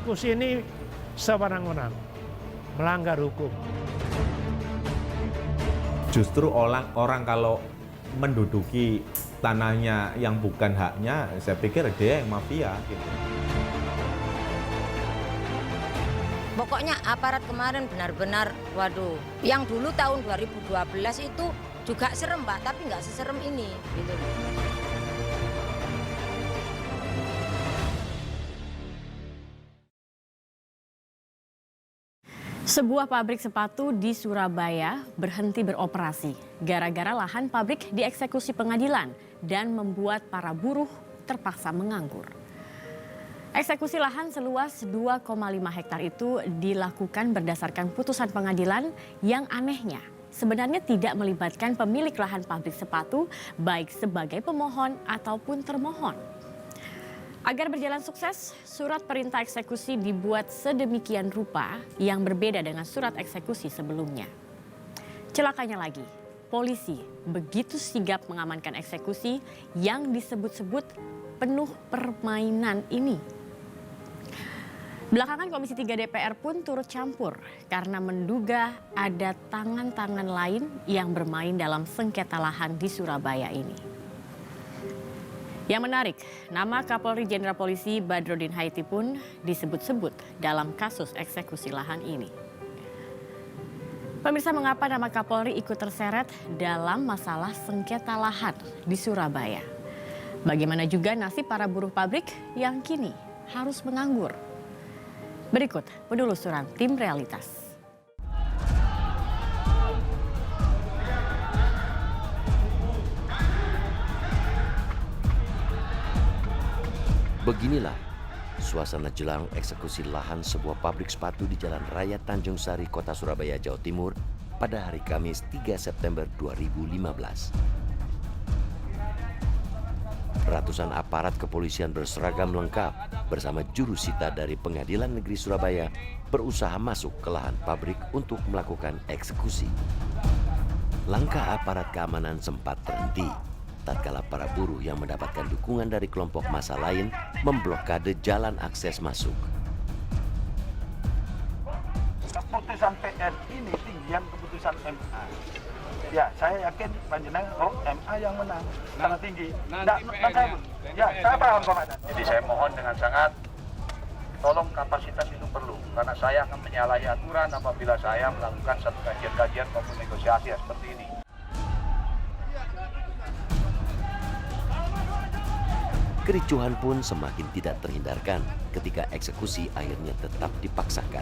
eksekusi ini sewenang-wenang, melanggar hukum. Justru orang kalau menduduki tanahnya yang bukan haknya, saya pikir dia yang mafia gitu. Pokoknya aparat kemarin benar-benar, waduh, yang dulu tahun 2012 itu juga serem Pak, tapi nggak seserem ini gitu. Sebuah pabrik sepatu di Surabaya berhenti beroperasi gara-gara lahan pabrik dieksekusi pengadilan dan membuat para buruh terpaksa menganggur. Eksekusi lahan seluas 2,5 hektar itu dilakukan berdasarkan putusan pengadilan yang anehnya sebenarnya tidak melibatkan pemilik lahan pabrik sepatu baik sebagai pemohon ataupun termohon. Agar berjalan sukses, surat perintah eksekusi dibuat sedemikian rupa yang berbeda dengan surat eksekusi sebelumnya. Celakanya lagi, polisi begitu sigap mengamankan eksekusi yang disebut-sebut penuh permainan ini. Belakangan Komisi 3 DPR pun turut campur karena menduga ada tangan-tangan lain yang bermain dalam sengketa lahan di Surabaya ini. Yang menarik, nama Kapolri Jenderal Polisi Badrodin Haiti pun disebut-sebut dalam kasus eksekusi lahan ini. Pemirsa, mengapa nama Kapolri ikut terseret dalam masalah sengketa lahan di Surabaya? Bagaimana juga nasib para buruh pabrik yang kini harus menganggur? Berikut penelusuran tim Realitas. Beginilah suasana jelang eksekusi lahan sebuah pabrik sepatu di Jalan Raya Tanjung Sari, Kota Surabaya, Jawa Timur pada hari Kamis 3 September 2015. Ratusan aparat kepolisian berseragam lengkap bersama juru sita dari Pengadilan Negeri Surabaya berusaha masuk ke lahan pabrik untuk melakukan eksekusi. Langkah aparat keamanan sempat berhenti tatkala para buruh yang mendapatkan dukungan dari kelompok massa lain memblokade jalan akses masuk. Keputusan PN ini tinggian keputusan MA. Ya, saya yakin panjenengan MA yang menang sangat tinggi. Saya paham Komandan. Jadi saya mohon dengan sangat tolong kapasitas itu perlu karena saya akan menyalahi aturan apabila saya melakukan satu kajian-kajian maupun negosiasi seperti ini. Kericuhan pun semakin tidak terhindarkan ketika eksekusi akhirnya tetap dipaksakan.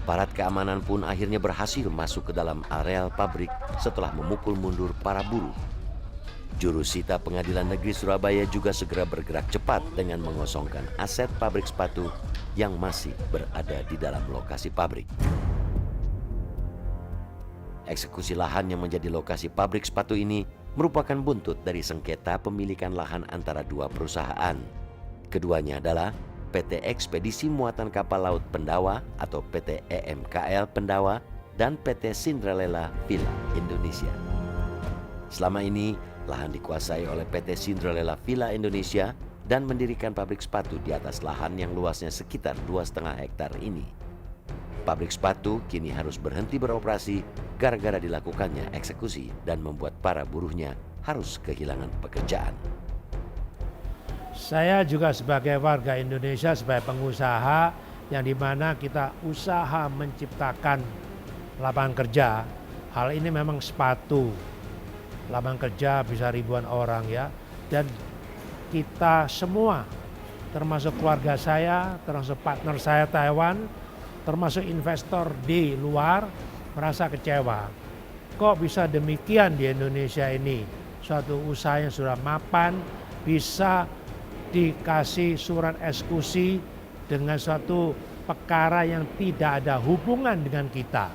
Aparat keamanan pun akhirnya berhasil masuk ke dalam areal pabrik setelah memukul mundur para buruh. Juru sita Pengadilan Negeri Surabaya juga segera bergerak cepat dengan mengosongkan aset pabrik sepatu yang masih berada di dalam lokasi pabrik. Eksekusi lahan yang menjadi lokasi pabrik sepatu ini merupakan buntut dari sengketa pemilikan lahan antara dua perusahaan. Keduanya adalah PT Ekspedisi Muatan Kapal Laut Pendawa atau PT EMKL Pendawa dan PT Cinderella Villa Indonesia. Selama ini, lahan dikuasai oleh PT Cinderella Villa Indonesia dan mendirikan pabrik sepatu di atas lahan yang luasnya sekitar 2,5 hektar ini. Pabrik sepatu kini harus berhenti beroperasi gara-gara dilakukannya eksekusi dan membuat para buruhnya harus kehilangan pekerjaan. Saya juga sebagai warga Indonesia, sebagai pengusaha yang dimana kita usaha menciptakan lapangan kerja. Hal ini memang sepatu, lapangan kerja bisa ribuan orang ya. Dan kita semua, termasuk keluarga saya, termasuk partner saya Taiwan, termasuk investor di luar, merasa kecewa. Kok bisa demikian di Indonesia ini? Suatu usaha yang sudah mapan, bisa dikasih surat eksekusi dengan suatu perkara yang tidak ada hubungan dengan kita.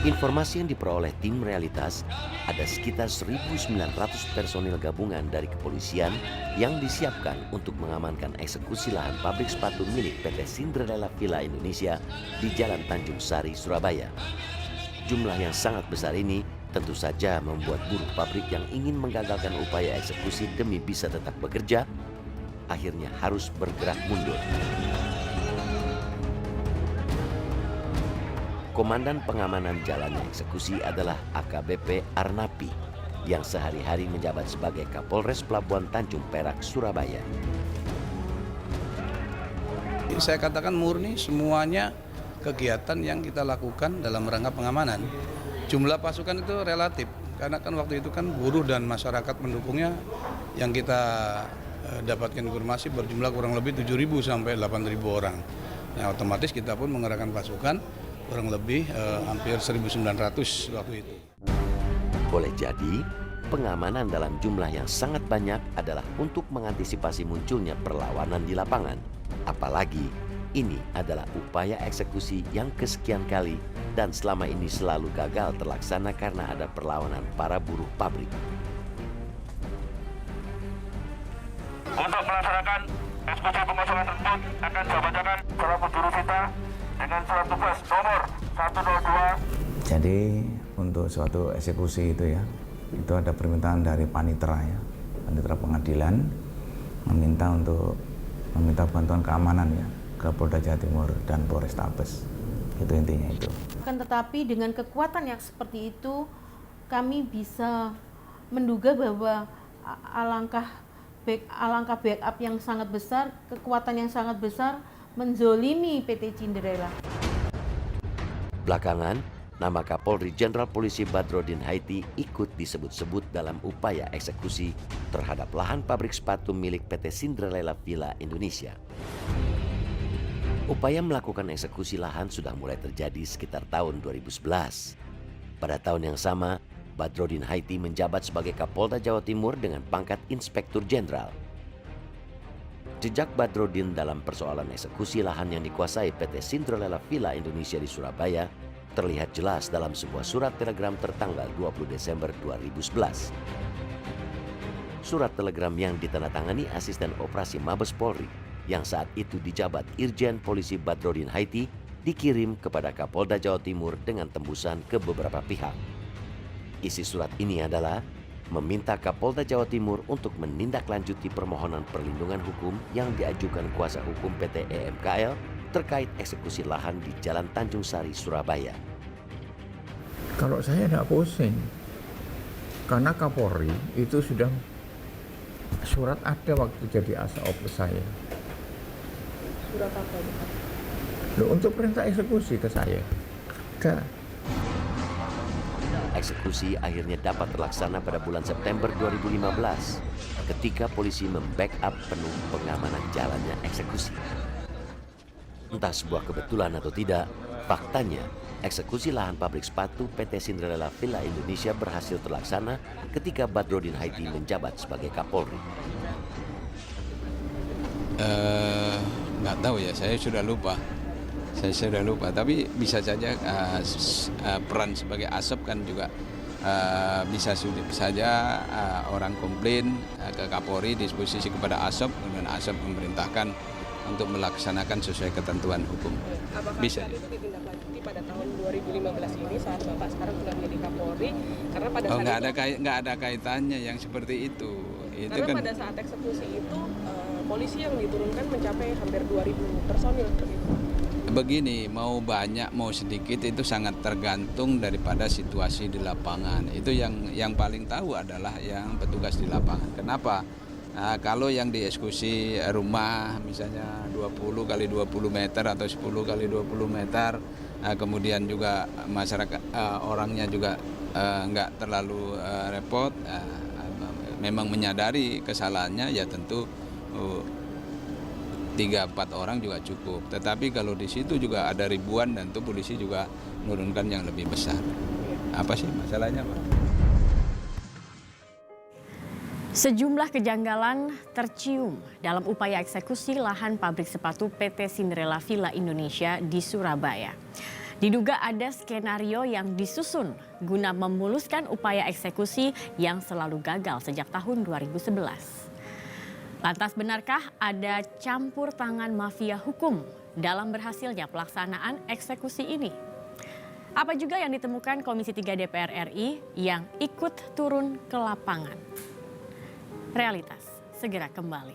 Informasi yang diperoleh tim Realitas, ada sekitar 1.900 personil gabungan dari kepolisian yang disiapkan untuk mengamankan eksekusi lahan pabrik sepatu milik PT Cinderella Villa Indonesia di Jalan Tanjung Sari, Surabaya. Jumlah yang sangat besar ini tentu saja membuat buruh pabrik yang ingin menggagalkan upaya eksekusi demi bisa tetap bekerja, akhirnya harus bergerak mundur. Komandan pengamanan jalannya eksekusi adalah AKBP Arnapi yang sehari-hari menjabat sebagai Kapolres Pelabuhan Tanjung Perak, Surabaya. Saya katakan murni semuanya kegiatan yang kita lakukan dalam rangka pengamanan. Jumlah pasukan itu relatif karena kan waktu itu kan buruh dan masyarakat pendukungnya yang kita dapatkan informasi berjumlah kurang lebih 7.000 sampai 8.000 orang. Nah, otomatis kita pun mengerahkan pasukan kurang lebih hampir 1.900 waktu itu. Boleh jadi, pengamanan dalam jumlah yang sangat banyak adalah untuk mengantisipasi munculnya perlawanan di lapangan. Apalagi, ini adalah upaya eksekusi yang kesekian kali dan selama ini selalu gagal terlaksana karena ada perlawanan para buruh pabrik. Untuk melaksanakan eksekusi pengosongan tersebut akan saya bacakan surat penjuru kita dengan surat tugas nomor 102. Jadi untuk suatu eksekusi itu ya, itu ada permintaan dari panitera ya, panitera pengadilan meminta bantuan keamanan ya ke Polda Jawa Timur dan Polrestabes. Itu intinya itu. Akan tetapi dengan kekuatan yang seperti itu, kami bisa menduga bahwa alangkah backup yang sangat besar, kekuatan yang sangat besar menzolimi PT Cinderella. Belakangan, nama Kapolri Jenderal Polisi Badrodin Haiti ikut disebut-sebut dalam upaya eksekusi terhadap lahan pabrik sepatu milik PT Cinderella Villa Indonesia. Upaya melakukan eksekusi lahan sudah mulai terjadi sekitar tahun 2011. Pada tahun yang sama, Badrodin Haiti menjabat sebagai Kapolda Jawa Timur dengan pangkat Inspektur Jenderal. Jejak Badrodin dalam persoalan eksekusi lahan yang dikuasai PT Cinderella Villa Indonesia di Surabaya terlihat jelas dalam sebuah surat telegram tertanggal 20 Desember 2011. Surat telegram yang ditandatangani Asisten Operasi Mabes Polri yang saat itu dijabat Irjen Polisi Badrodin Haiti dikirim kepada Kapolda Jawa Timur dengan tembusan ke beberapa pihak. Isi surat ini adalah meminta Kapolda Jawa Timur untuk menindaklanjuti permohonan perlindungan hukum yang diajukan kuasa hukum PT EMKL terkait eksekusi lahan di Jalan Tanjung Sari, Surabaya. Kalau saya tidak pusing, karena Kapolri itu sudah surat ada waktu jadi ASOP saya. Surat apa itu? Loh, untuk perintah eksekusi ke saya. Ada. Eksekusi akhirnya dapat terlaksana pada bulan September 2015 ketika polisi membackup penuh pengamanan jalannya eksekusi. Entah sebuah kebetulan atau tidak, faktanya eksekusi lahan pabrik sepatu PT Cinderella Villa Indonesia berhasil terlaksana ketika Badrodin Haiti menjabat sebagai Kapolri. Nggak tahu ya, saya sudah lupa. Tapi bisa saja peran sebagai ASOP kan juga bisa saja orang komplain ke Kapolri disposisi kepada ASOP, kemudian ASOP memerintahkan untuk melaksanakan sesuai ketentuan hukum. Apakah Bisa. itu ditindaklanjuti pada tahun 2015 ini saat Bapak sekarang sudah menjadi Kapolri? Karena pada saat nggak ada kaitannya yang seperti itu. Karena kan pada saat eksekusi itu polisi yang diturunkan mencapai hampir 2.000 personil seperti itu. Begini, mau banyak mau sedikit itu sangat tergantung daripada situasi di lapangan. Itu yang paling tahu adalah yang petugas di lapangan. Kenapa? Nah, kalau yang dieksekusi rumah misalnya 20 kali 20 meter atau 10 kali 20 meter, kemudian juga masyarakat orangnya juga nggak terlalu repot, memang menyadari kesalahannya ya tentu 3-4 orang juga cukup. Tetapi kalau di situ juga ada ribuan dan tentu polisi juga menurunkan yang lebih besar. Apa sih masalahnya, Pak? Sejumlah kejanggalan tercium dalam upaya eksekusi lahan pabrik sepatu PT Cinderella Villa Indonesia di Surabaya. Diduga ada skenario yang disusun guna memuluskan upaya eksekusi yang selalu gagal sejak tahun 2011. Lantas benarkah ada campur tangan mafia hukum dalam berhasilnya pelaksanaan eksekusi ini? Apa juga yang ditemukan Komisi 3 DPR RI yang ikut turun ke lapangan? Realitas segera kembali.